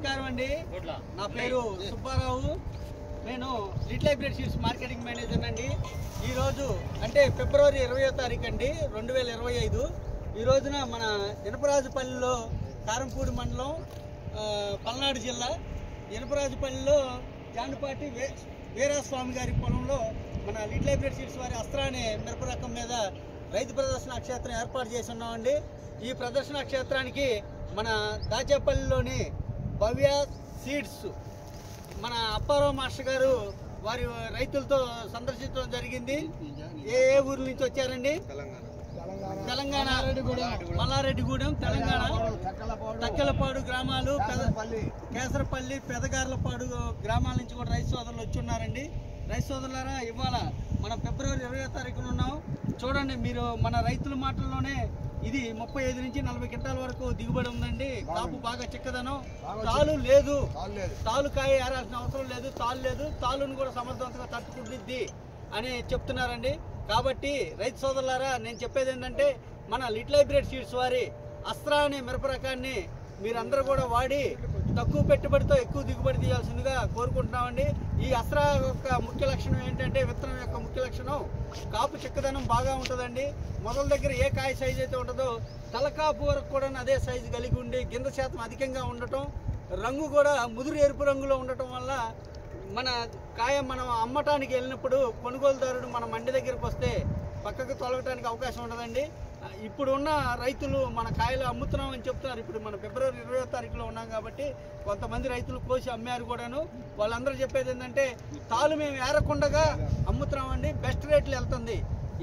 నమస్కారం అండి. నా పేరు సుబ్బారావు. నేను little hybrid seeds marketing manager అండి. ఈరోజు అంటే ఫిబ్రవరి 20వ తారీఖు అండి 2025. ఈ రోజున మన ఇనపరాజుపల్లిలో కారంపూడి మండలం పల్నాడు జిల్లా ఇనపరాజుపల్లిలో జాండపాటి వీరాస్వామి గారి పొలంలో మన లిటిల్ హైబ్రిడ్ సీడ్స్ వారి అస్త్రా అనే మిరప రకం మీద రైతు ప్రదర్శన క్షేత్రం ఏర్పాటు చేసి ఉన్నామండి. ఈ ప్రదర్శన క్షేత్రానికి మన దాచేపల్లిలోని భవ్య సీడ్స్ మన అప్పారావు మాస్టర్ గారు వారి రైతులతో సందర్శించడం జరిగింది. ఏ ఊరు నుంచి వచ్చారండి? తెలంగాణ, మల్లారెడ్డిగూడెం, తెలంగాణ. తక్కెలపాడు గ్రామాలు, కేసరపల్లి, పెదగార్లపాడు గ్రామాల నుంచి కూడా రైతు సోదరులు వచ్చి ఉన్నారండి. రైతు సోదరులారా, ఇవాళ మన ఫిబ్రవరి 20వ తారీఖున ఉన్నాం. చూడండి మీరు, మన రైతుల మాటల్లోనే ఇది 35 నుంచి 40 క్వింటాల వరకు దిగుబడి ఉందండి. కాపు బాగా చిక్కదనం, తాలు లేదు, తాలు కాయ ఏరాల్సిన అవసరం లేదు, తాలు లేదు, తాలును కూడా సమర్థవంతంగా తట్టుకుంటుంది అని చెప్తున్నారండి. కాబట్టి రైతు సోదరులారా, నేను చెప్పేది ఏంటంటే మన లిటిల్ హైబ్రిడ్ సీడ్స్ వారి అస్త్రా అనే మిరప రకాన్ని మీరందరూ కూడా వాడి తక్కువ పెట్టుబడితో ఎక్కువ దిగుబడి తీయాల్సిందిగా కోరుకుంటున్నామండి. ఈ అస్త్రా యొక్క ముఖ్య లక్షణం ఏంటంటే, విత్తనం యొక్క ముఖ్య లక్షణం కాపు చిక్కదనం బాగా ఉంటుందండి. మొదల దగ్గర ఏ కాయ సైజు అయితే ఉంటుందో తలకాపు వరకు కూడా అదే సైజు కలిగి ఉండి గింజ శాతం అధికంగా ఉండటం, రంగు కూడా ముదురు ఎరుపు రంగులో ఉండటం వల్ల మన కాయ మనం అమ్మటానికి వెళ్ళినప్పుడు కొనుగోలుదారుడు మన మండి దగ్గరికి వస్తే పక్కకు తొలగటానికి అవకాశం ఉండదండి. ఇప్పుడు ఉన్న రైతులు మన కాయలు అమ్ముతున్నాం అని చెప్తున్నారు. ఇప్పుడు మన ఫిబ్రవరి 20వ తారీఖులో ఉన్నాం కాబట్టి కొంతమంది రైతులు కోసి అమ్మారు కూడాను. వాళ్ళందరూ చెప్పేది ఏంటంటే, తాలు మేము ఏరకుండగా అమ్ముతున్నామండి, బెస్ట్ రేట్లు వెళ్తుంది.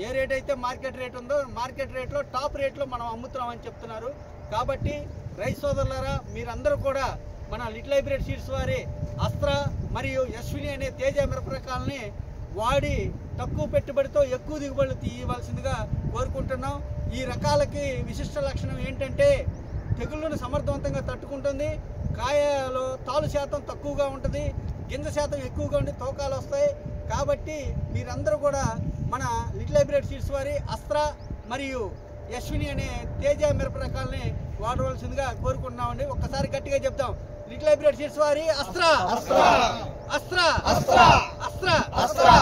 ఏ రేట్ అయితే మార్కెట్ రేట్ ఉందో మార్కెట్ రేట్లో టాప్ రేట్లో మనం అమ్ముతున్నామని చెప్తున్నారు. కాబట్టి రైతు సోదరులారా, మీరందరూ కూడా మన లిటిల్ హైబ్రిడ్ సీడ్స్ వారి అస్త్రా మరియు యశ్విని అనే తేజ మిరప రకాలని వాడి తక్కువ పెట్టుబడితో ఎక్కువ దిగుబడులు తీయవలసిందిగా కోరుకుంటున్నాం. ఈ రకాలకి విశిష్ట లక్షణం ఏంటంటే, తెగుళ్ళను సమర్థవంతంగా తట్టుకుంటుంది, కాయలో తాలు శాతం తక్కువగా ఉంటుంది, గింజ శాతం ఎక్కువగా ఉండి తూకాలు వస్తాయి. కాబట్టి మీరందరూ కూడా మన లిటిల్ హైబ్రిడ్ సీడ్స్ వారి అస్త్రా మరియు యశ్విని అనే తేజ మిరప రకాలని వాడవలసిందిగా కోరుకుంటున్నామండి. ఒక్కసారి గట్టిగా చెప్తాం, లిటిల్ హైబ్రిడ్ సీడ్స్ వారి అస్త్రా, అస్త్రా, అస్త్రా, అస్త్రా, అస్త్రా, అస్త్రా.